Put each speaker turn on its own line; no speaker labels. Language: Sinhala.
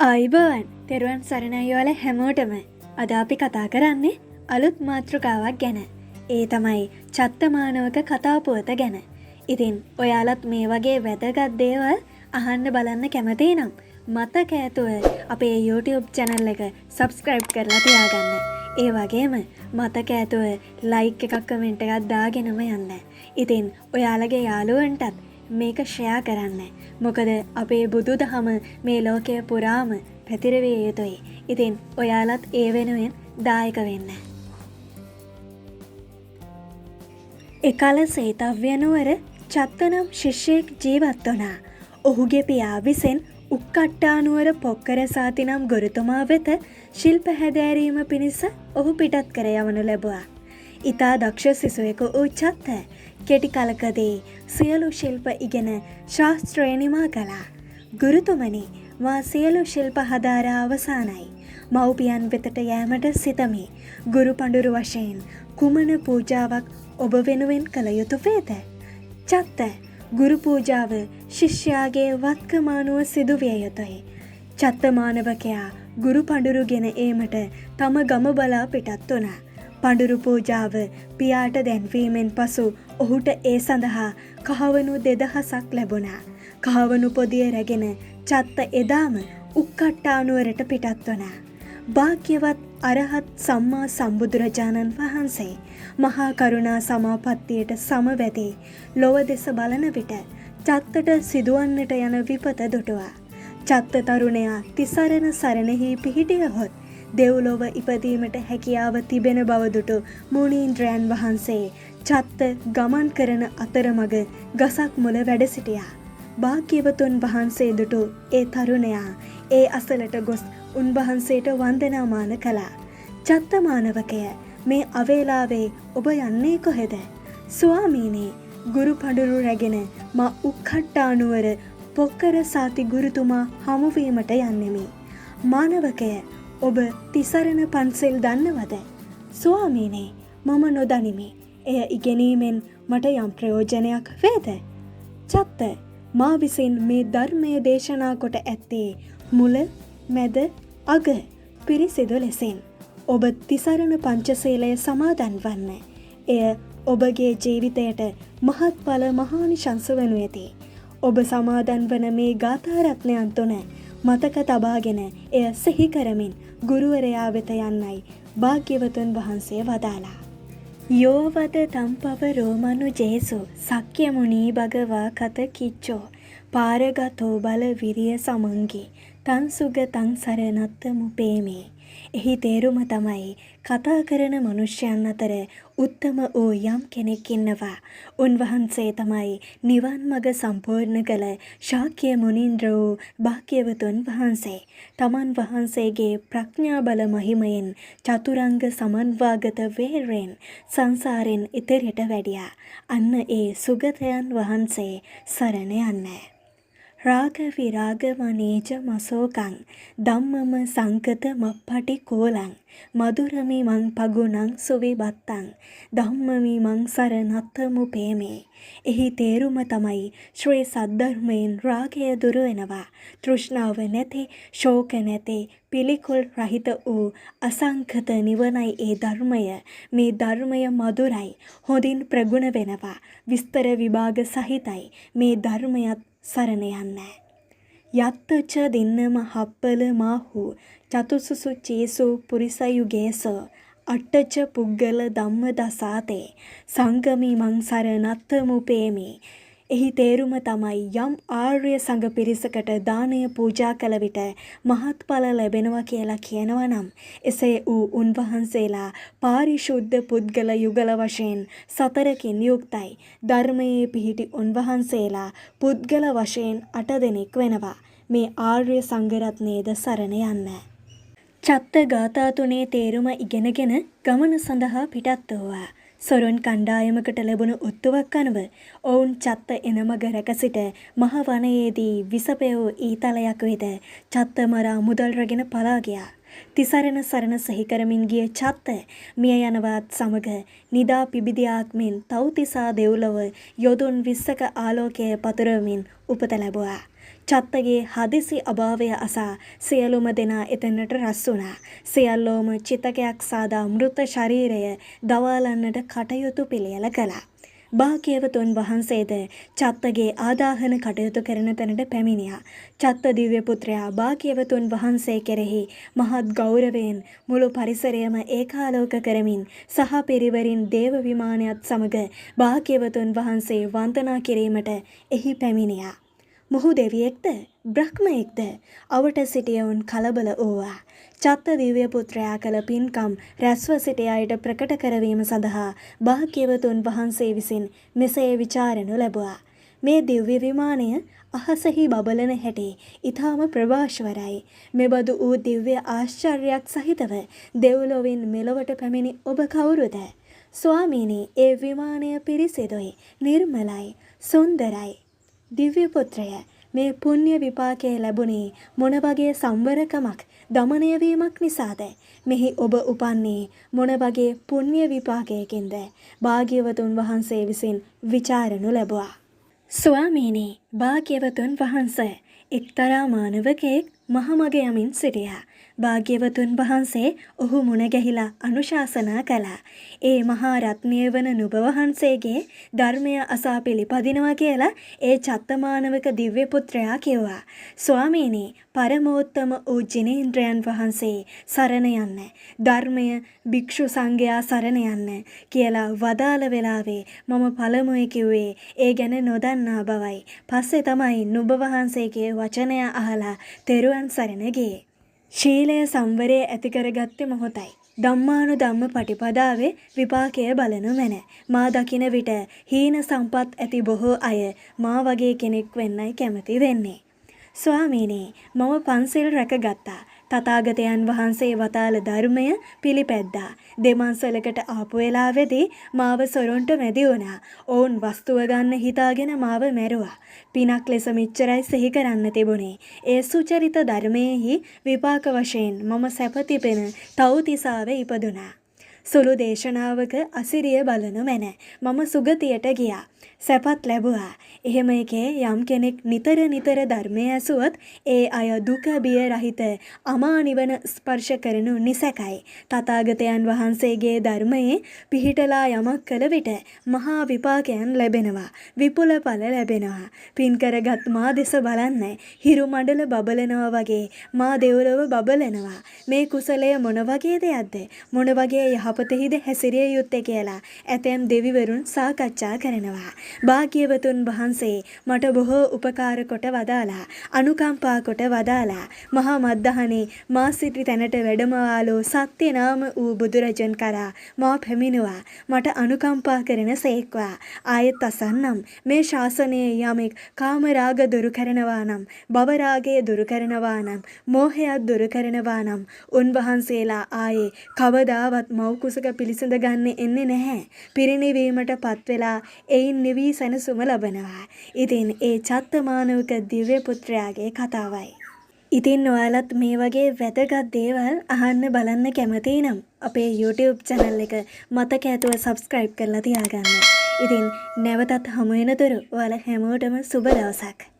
ආයිබෝවන් තෙරුවන් සරණයි ඔයාලා හැමෝටම. අද අපි කතා කරන්නේ අලුත් මාතෘකාවක් ගැන. ඒ තමයි චත්තමානවක කතා පුවත ගැන. ඉතින් ඔයාලත් මේ වගේ වැදගත් දේවල් අහන්න බලන්න කැමති නම් මතක ඇතුව අපේ YouTube channel එක subscribe කරලා තියාගන්න. ඒ වගේම මතක ඇතුව like එකක් comment එකක් දාගෙනම යන්න. ඉතින් ඔයාලගේ යාළුවන්ටත් මේක ෂෙයා කරන්න. මොකද අපේ බුදු දහම මේ ලෝකය පුරාම පැතිරවිය යුතුයි. ඉතින් ඔයාලත් ඒ වෙනුවෙන් දායක වෙන්න. එකල සේතව්‍ය නුවර චත්ත නම් ශිෂ්‍යයෙක් ජීවත් වුණා. ඔහුගේ පියා විසින් උක්කට්ටානුවර පොක්කරසාති නම් ගුරුතුමා වෙත ශිල්ප හැදෑරීම පිණිස ඔහු පිටත් කර යවනු ලැබුවා. ඉතා දක්ෂ සිසුවෙකු වූ චත්ත කෙටි කලකදී සියලු ශිල්ප ඉගෙන ශාස්ත්‍රේනිමා කළා. ගුරුතුමනි, මා සියලු ශිල්ප හදාරා අවසానයි. මව්පියන් වෙතට යෑමට සිතමි. ගුරු පඬුරු වශයෙන් කුමන පූජාවක් ඔබ වෙනුවෙන් කළ යුතු වේද? චත්ත, ගුරු පූජාව ශිෂ්‍යයාගේ වත්කමානුව සිදුවිය යුතුයි. චත්තමානවකයා ගුරු පඬුරුගෙන ඒමට තම ගම බලා පිටත් වුණා. පඬුරු පූජාව පියාට දැන්වීමෙන් පසු ඔහුට ඒ සඳහා කහවණු 2000ක් ලැබුණා. කහවණු පොදිය රැගෙන චත්ත එදාම උක්කට්ටානුවරට පිටත් වුණා. භාග්‍යවත් අරහත් සම්මා සම්බුදුරජාණන් වහන්සේ මහා කරුණා සමාපත්තියට සමවැදී ලොව දෙස බලන විට චත්තට සිදුවන්නට යන විපත දුටුවා. චත්ත තරුණයා තිසරණ සරණෙහි පිහිටියහොත් දෙව්ලොව ඉපදීමට හැකියාව තිබෙන බව දුටු මුනීන්ද්‍රයන් වහන්සේ චත්ත ගමන් කරන අතරමඟ ගසක් මුල වැඩ සිටියා. භාග්‍යවතුන් වහන්සේ දුටු ඒ තරුණයා ඒ අසලට ගොස් උන්වහන්සේට වන්දනාමාන කළා. චත්තමානවකය, මේ අවේලාවේ ඔබ යන්නේ කොහෙද? ස්වාමීනි, ගුරු පඬුරු රැගෙන මා උක්කට්ටානුවර පොක්කරසාති ගුරුතුමා හමුවීමට යන්නෙමි. මානවකය, ඔබ තිසරණ පන්සල් දන්නවද? ස්වාමීනි, මම නොදනිමි. එය ඉගෙනීමෙන් මට යම් ප්‍රයෝජනයක් වේද? චත්ත, මා විසින් මේ ධර්මය දේශනා කොට ඇත්තේ මුල, මැද, අග පිරිසිදු ලෙසින්. ඔබ තිසරණ පංචශීලය සමාදන් වන්න. එය ඔබගේ ජීවිතයට මහත්ඵල මහානිශංස වනු ඇති. ඔබ සමාදන් වන මේ ගාථා රත්නයන් තුන මතක තබාගෙන එය සිහි කරමින් ගුරුවරයා වෙත යන්නයි භාග්‍යවතුන් වහන්සේ වදාලා. යෝවද තම්පවරෝ මනුජේසු සක්්‍ය මුනී භගවා කත කිච්චෝ පාරගතෝ බල විරිය සමංගි තන් සුග තන් සරණත්ත මුපේමේ. එහි තේරුම තමයි කතා කරන මනුෂ්‍යයන් අතර උත්තම වූ යම් කෙනෙක් ඉන්නවා. උන්වහන්සේ තමයි නිවන් මඟ සම්පූර්ණ කළ ශාක්‍ය මුනීන්ද්‍ර වූ භාග්‍යවතුන් වහන්සේ. තමන් වහන්සේගේ ප්‍රඥා බල මහිමයෙන් චතුරංග සමන්වාගත වේරෙන් සංසාරෙන් ඉතරයට වැඩියා. අන්න ඒ සුගතයන් වහන්සේ සරණ යන්න. රාග විරාග මනේජ මසෝකං ධම්මම සංකත මප්පටි කෝලං මధుරමි මං පගුණං සුවිබත්තං ධම්මමි මං සරණත්ත මුපේමේ. එහි තේරුම තමයි ශ්‍රී සද්ධර්මයෙන් රාගය දුරු වෙනවා. තෘෂ්ණාව නැති, ශෝක නැති, පිළිකුල් රහිත වූ අසංකත නිවනයි ඒ ධර්මය. මේ ධර්මය මధుරයි, හොඳින් ප්‍රගුණ වෙනවා, විස්තර විභාග සහිතයි. මේ ධර්මයත් සරණ යන්න. යත්තච දින්නම හප්පල මාහු චතුසුසු චේසු පුරිසයුගේස අට්ටච පුග්ගල ධම්ම දසාතේ සංගමි මං සරණත්ත මුපේමි. එහි තේරුම තමයි යම් ආර්ය සංඝ පිරිසකට දානය පූජා කළ විට මහත්ඵල ලැබෙනවා කියලා කියනවා නම් එසේ වූ උන්වහන්සේලා පාරිශුද්ධ පුද්ගල යුගල වශයෙන් සතරකින් යුක්තයි. ධර්මයේ පිහිටි උන්වහන්සේලා පුද්ගල වශයෙන් 8 දෙනෙක් වෙනවා. මේ ආර්ය සංඝ රත්නයේද සරණ යන්න. චත්ත ගාථා තුනේ තේරුම ඉගෙනගෙන ගමන සඳහා පිටත් වූවා. සොරොන් කණ්ඩායමකට ලැබුණු ඔත්තුවක් අනුව ඔවුන් චත්ත එනමග රැක සිට මහ වනයේදී විසපයෝ ඊතලයක් වෙත චත්ත මරා මුදල් රැගෙන පලා ගියා. තිසරණ සරණ සිහි කරමින් ගිය චත්ත මිය යනවත් සමග නිදා පිබිදියාක් මෙන් තව්තිසා දෙව්ලොව යොදුන් 20ක ආලෝකය පතුරවමින් උපත ලැබුවා. චත්තගේ හදිසි අභාවය අසා සියලුම දෙනා එතැනට රැස් වුණා. සියල්ලෝම චිතකයක් සාදා මෘත ශරීරය දවාලන්නට කටයුතු පිළියෙල කළා. භාග්‍යවතුන් වහන්සේද චත්තගේ ආදාහන කටයුතු කරන තැනට පැමිණියා. චත්ත දිව්‍ය පුත්‍රයා භාග්‍යවතුන් වහන්සේ කෙරෙහි මහත් ගෞරවයෙන් මුළු පරිසරයම ඒකාලෝක කරමින් සහ පිරිවරින් දේව විමානයත් සමග භාග්‍යවතුන් වහන්සේ වන්දනා කිරීමට එහි පැමිණියා. මොහු දෙවියෙක්ද බ්‍රහ්මයෙක්ද අවට සිටියවුන් කලබල වූවා. චත්ත දිව්‍ය පුත්‍රයා කළ පින්කම් රැස්ව සිටි අයට ප්‍රකට කරවීම සඳහා භාග්‍යවතුන් වහන්සේ විසින් මෙසේ විචාරනු ලැබුවා. මේ දිව්‍ය විමානය අහසෙහි බබලන හැටි ඊටාම ප්‍රභාස්වරයි. මෙබඳු වූ දිව්‍ය ආශ්චර්යයක් සහිතව දෙව්ලොවින් මෙලොවට පැමිණි ඔබ කවුරුද? ස්වාමීනි, ඒ විමානය පිරිසිදුයි, නිර්මලයි, සුන්දරයි. දිව්‍ය පුත්‍රය, මේ පුණ්‍ය විපාකයේ ලැබුණේ මොන වගේ සංවරකමක් දමනය වීමක් නිසාද? මෙහි ඔබ උපන්නේ මොන වගේ පුණ්‍ය විපාකයකින්ද? භාග්‍යවතුන් වහන්සේ විසින් විචාරනු ලැබුවා. ස්වාමීනි, භාග්‍යවතුන් වහන්සේ එක්තරා මානවකෙක් මහමග යමින් සිටියා. භාග්‍යවතුන් වහන්සේ ඔහු මුණ ගැහිලා අනුශාසනා කළා. ඒ මහා රත්නය වන නුඹ වහන්සේගේ ධර්මය අසා පිළිපදිනවා කියලා ඒ චත්තමානවක දිව්‍ය පුත්‍රයා කිව්වා. ස්වාමීනි, පරමෝත්තම වූ ජිනේන්ද්‍රයන් වහන්සේ සරණ යන්න, ධර්මය භික්ෂු සංඝයා සරණ යන්න කියලා වදාළ වෙලාවේ මම පළමුවේ කිව්වේ ඒ ගැන නොදන්නා බවයි. පස්සේ තමයි නුඹ වහන්සේගේ වචනය අහලා තෙරුවන් සරණ ගියේ. ශීලය සංවරය ඇති කරගත්තේ මොහොතයි. ධම්මානුධම්ම පටිපදාවේ විපාකය බලනු මැන. මා දකින විට හීන සම්පත් ඇති බොහෝ අය මා වගේ කෙනෙක් වෙන්නයි කැමති වෙන්නේ. ස්වාමීනි, මම පන්සිල් රැකගත්තා. තථාගතයන් වහන්සේ වදාළ ධර්මය පිළිපැද්දා. දෙමන්සලකට ආපු වෙලාවේදී මාව සොරොන්ට මැදි වුණා. ඔවුන් වස්තුව ගන්න හිතාගෙන මාව මැරුවා. පිනක් ලෙස මෙච්චරයි සිහි කරන්න තිබුණේ. ඒ සුචරිත ධර්මයේහි විපාක වශයෙන් මම සැපතිපෙන තව්තිසාවේ ඉපදුනා. සුළු දේශනාවක අසිරිය බලනු මැන. මම සුගතියට ගියා. සැපත් ලැබුවා. එහෙම එකේ යම් කෙනෙක් නිතර ධර්මය ඇසුවොත් ඒ අය දුක බිය රහිත අමා නිවන ස්පර්ශ කරනු නිසැකයි. තථාගතයන් වහන්සේගේ ධර්මයේ පිහිටලා යමක් කළ විට මහා විපාකයන් ලැබෙනවා. විපුල ඵල ලැබෙනවා. පින් කරගත් මා දෙස බලන්න. හිරු මඩල බබලනවා වගේ මා දෙව්ලොව බබලනවා. මේ කුසලය මොන වගේ දෙයක්ද? මොන වගේ යහපතෙහිද හැසිරිය යුත්තේ කියලා ඇතැම් දෙවිවරුන් සාකච්ඡා කරනවා. භාග්‍යවතුන් වහන්සේ මට බොහෝ උපකාර කොට වදාලා, අනුකම්පා කොට වදාලා. මහා මද්දහනේ මා සිටි තැනට වැඩමවාලෝ සත්‍ය නාම වූ බුදුරජන් කරා මා පැමිණුවා. මට අනුකම්පා කරන සේක්වා. ආයෙත් අසන්නම්, මේ ශාසනයේ යමෙක් කාම රාග දුරු කරනවා නම්, භව රාගය දුරු කරනවා නම්, මෝහයත් දුරු කරනවා නම්, උන්වහන්සේලා ආයේ කවදාවත් මව් කුසක පිළිසඳ ගන්න එන්නේ නැහැ. පිරිණිවීමට පත් වෙලා එයින් නිවි සැනසුම ලබනවා. ඉතින් ඒ චත්තමානවක දිව්‍ය පුත්‍රයාගේ කතාවයි. ඉතින් ඔයාලත් මේ වගේ වැදගත් දේවල් අහන්න බලන්න කැමති නම් අපේ YouTube channel එක මතක ඇතුව subscribe කරලා තියාගන්න. ඉතින් නැවතත් හමු වෙනතුරු ඔයාලා හැමෝටම සුබ දවසක්.